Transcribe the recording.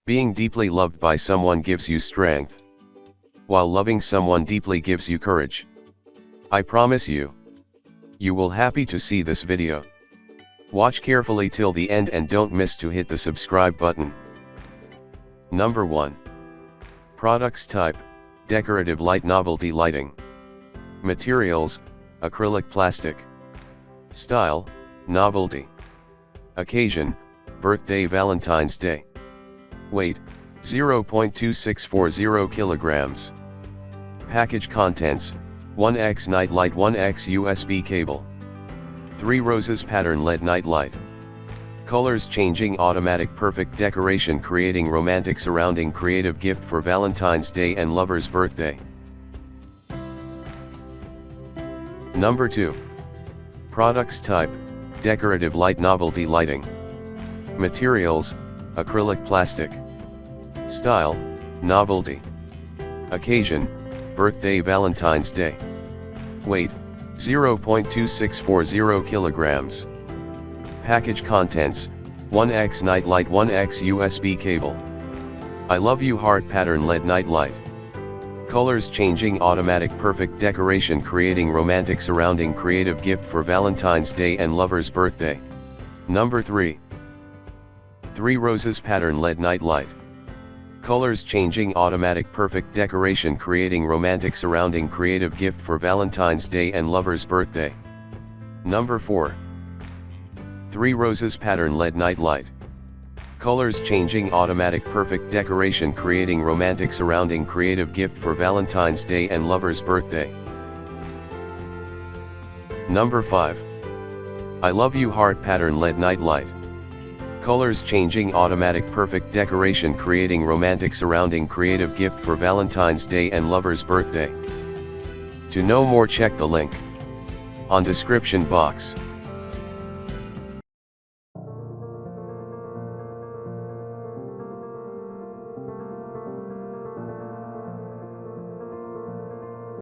Being deeply loved by someone gives you strength, while loving someone deeply gives you courage. I promise you, you will happy to see this video. Watch carefully till the end and don't miss to hit the subscribe button. Number 1. Products type, decorative light novelty lighting. Materials, acrylic plastic. Style, novelty. Occasion, birthday Valentine's Day. Weight, 0.2640 kilograms. Package contents, 1x night light 1x USB cable. 3 roses pattern LED night light. Colors changing automatic perfect decoration creating romantic surrounding creative gift for Valentine's Day and lover's birthday. Number 2. Products type, decorative light novelty lighting. Materials, acrylic plastic. Style, novelty. Occasion, birthday Valentine's Day. Weight, 0.2640 kilograms. Package contents, 1x night light 1x USB cable. I love you heart pattern LED night light. Colors changing automatic perfect decoration creating romantic surrounding creative gift for Valentine's Day and lover's birthday. Number 3. 3 roses pattern LED night light. Colors changing automatic perfect decoration creating romantic surrounding creative gift for Valentine's Day and lover's birthday. Number 4. 3 roses pattern LED night light. Colors changing automatic perfect decoration creating romantic surrounding creative gift for Valentine's Day and lover's birthday. Number 5. I love you heart pattern LED night light. Colors changing automatic perfect decoration creating romantic surrounding creative gift for Valentine's Day and lover's birthday. To know more check the link on description box.